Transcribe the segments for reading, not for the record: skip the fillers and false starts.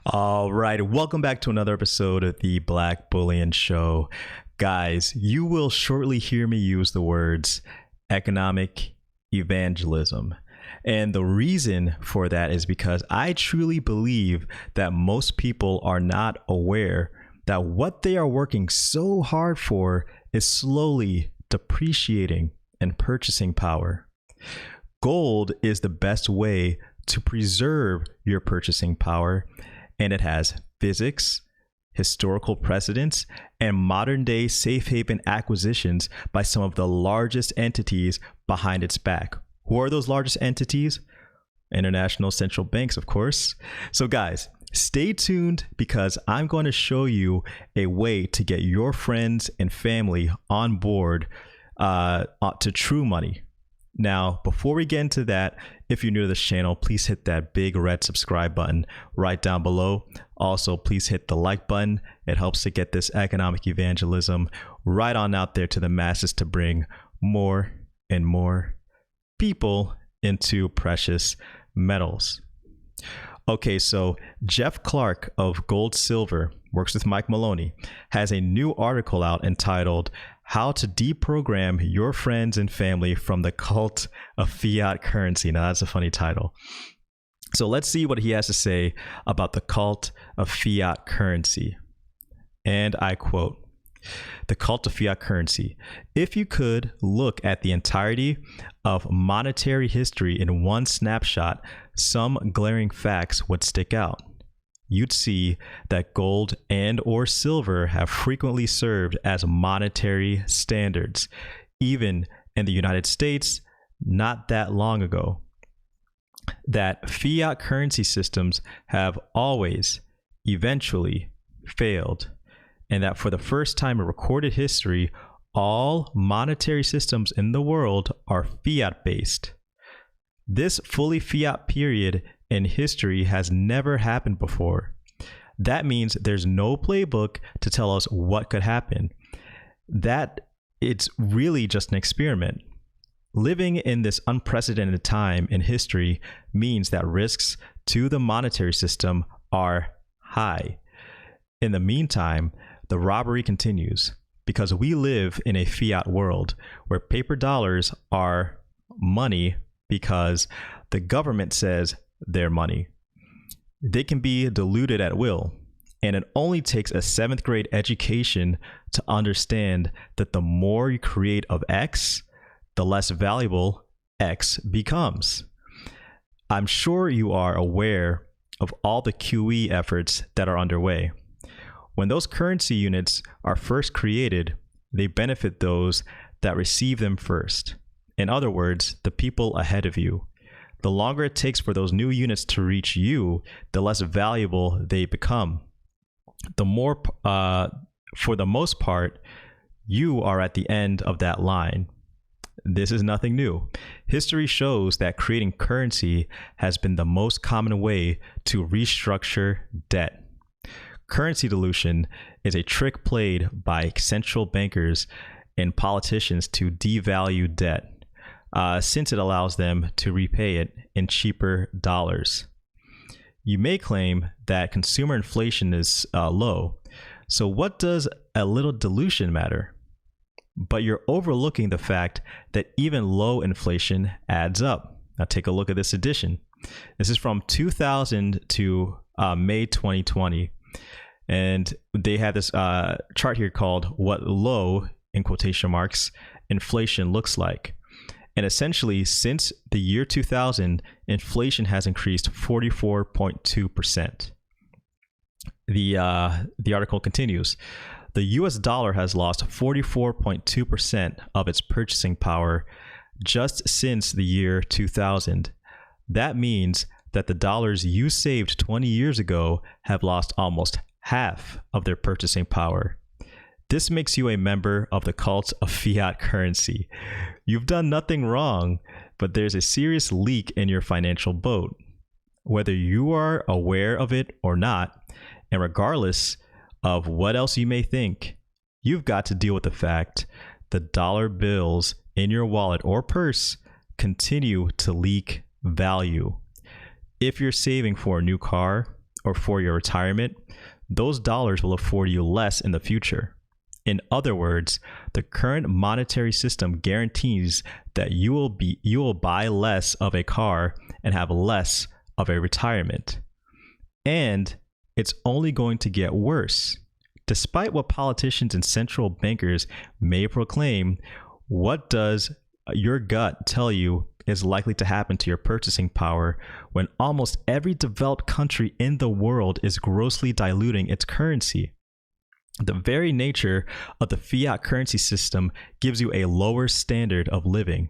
All right, welcome back to another episode of the Black Bullion Show. Guys, you will shortly hear me use the words economic evangelism. And the reason for that is because I truly believe that most people are not aware that what they are working so hard for is slowly depreciating in purchasing power. Gold is the best way to preserve your purchasing power, and it has physics, historical precedents, and modern-day safe haven acquisitions by some of the largest entities behind its back. Who are those largest entities? International central banks, of course. So guys, stay tuned because I'm going to show you a way to get your friends and family on board to true money. Now, before we get into that, if you're new to this channel, please hit that big red subscribe button right down below. Also, please hit the like button. It helps to get this economic evangelism right on out there to the masses to bring more and more people into precious metals. Okay, so Jeff Clark of Gold Silver, works with Mike Maloney, has a new article out entitled How to Deprogram Your Friends and Family from the Cult of Fiat Currency. Now, that's a funny title. So let's see what he has to say about the cult of fiat currency. And I quote, "The cult of fiat currency. If you could look at the entirety of monetary history in one snapshot, some glaring facts would stick out. You'd see that gold and or silver have frequently served as monetary standards, even in the United States not that long ago. That fiat currency systems have always, eventually, failed, and that for the first time in recorded history, all monetary systems in the world are fiat-based. This fully fiat period in history has never happened before. That means there's no playbook to tell us what could happen. That it's really just an experiment. Living in this unprecedented time in history means that risks to the monetary system are high. In the meantime, the robbery continues because we live in a fiat world where paper dollars are money because the government says they're money. They can be diluted at will, and it only takes a 7th grade education to understand that the more you create of X, the less valuable X becomes. I'm sure you are aware of all the QE efforts that are underway. When those currency units are first created, they benefit those that receive them first. In other words, the people ahead of you. The longer it takes for those new units to reach you, the less valuable they become. The more, for the most part, you are at the end of that line. This is nothing new. History shows that creating currency has been the most common way to restructure debt. Currency dilution is a trick played by central bankers and politicians to devalue debt, since it allows them to repay it in cheaper dollars. You may claim that consumer inflation is low, so what does a little dilution matter? But you're overlooking the fact that even low inflation adds up. Now take a look at this edition. This is from 2000 to May 2020. And they have this chart here called What Low, in quotation marks, Inflation Looks Like. And essentially, since the year 2000, inflation has increased 44.2%. The article continues. The US dollar has lost 44.2% of its purchasing power just since the year 2000. That means that the dollars you saved 20 years ago have lost almost half of their purchasing power. This makes you a member of the cult of fiat currency. You've done nothing wrong, but there's a serious leak in your financial boat. Whether you are aware of it or not, and regardless of what else you may think, you've got to deal with the fact the dollar bills in your wallet or purse continue to leak value. If you're saving for a new car or for your retirement, those dollars will afford you less in the future. In other words, the current monetary system guarantees that you will buy less of a car and have less of a retirement. And it's only going to get worse. Despite what politicians and central bankers may proclaim, what does your gut tell you is likely to happen to your purchasing power when almost every developed country in the world is grossly diluting its currency? The very nature of the fiat currency system gives you a lower standard of living.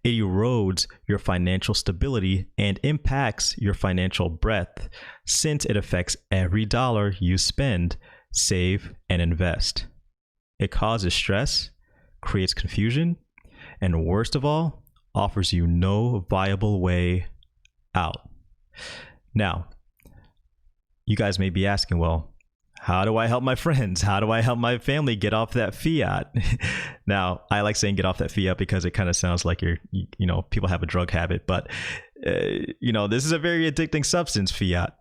It erodes your financial stability and impacts your financial breadth, since it affects every dollar you spend, save, and invest. It causes stress, creates confusion, and worst of all, offers you no viable way out. Now, you guys may be asking, well, how do I help my friends? How do I help my family get off that fiat? Now, I like saying get off that fiat because it kind of sounds like people have a drug habit, but this is a very addicting substance, fiat.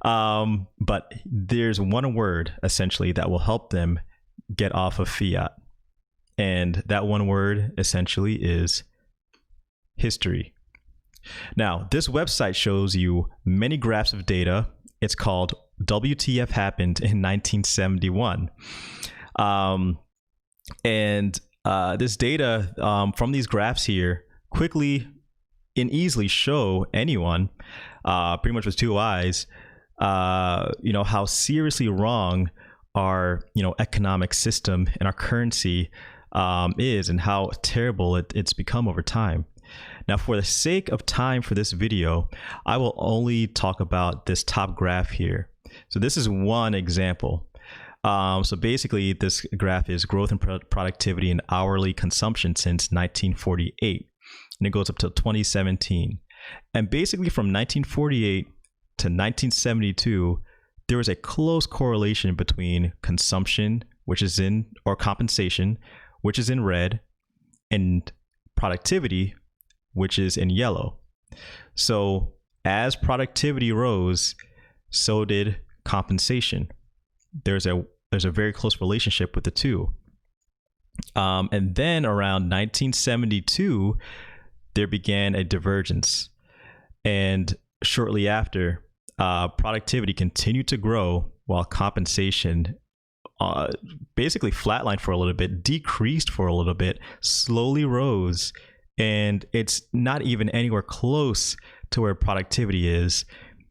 But there's one word essentially that will help them get off of fiat. And that one word essentially is history. Now, this website shows you many graphs of data. It's called WTF Happened in 1971. This data from these graphs here quickly and easily show anyone, pretty much with two eyes, how seriously wrong our economic system and our currency is, and how terrible it's become over time. Now, for the sake of time for this video, I will only talk about this top graph here. So this is one example. So basically, this graph is growth in productivity and hourly consumption since 1948, and it goes up to 2017. And basically, from 1948 to 1972, there was a close correlation between consumption, or compensation, which is in red, and productivity, which is in yellow. So as productivity rose, so did compensation. There's a very close relationship with the two. And then around 1972, there began a divergence. And shortly after, productivity continued to grow while compensation basically flatlined for a little bit, decreased for a little bit, slowly rose, and it's not even anywhere close to where productivity is,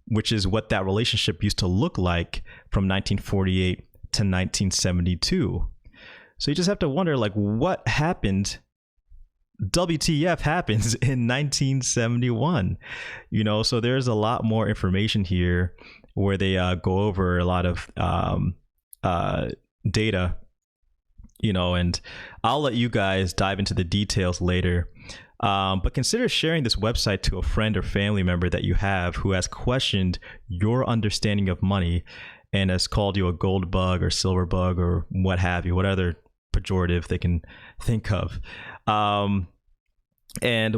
which is what that relationship used to look like from 1948 to 1972. So you just have to wonder, what happened? WTF happens in 1971? So there's a lot more information here where they go over a lot of data, and I'll let you guys dive into the details later. But consider sharing this website to a friend or family member that you have who has questioned your understanding of money and has called you a gold bug or silver bug or what have you, what other pejorative they can think of. And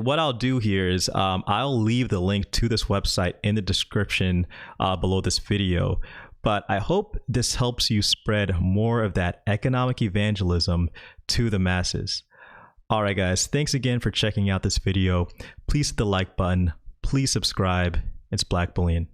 what I'll do here is I'll leave the link to this website in the description below this video. But I hope this helps you spread more of that economic evangelism to the masses. All right, guys, thanks again for checking out this video. Please hit the like button. Please subscribe. It's Black Bullion.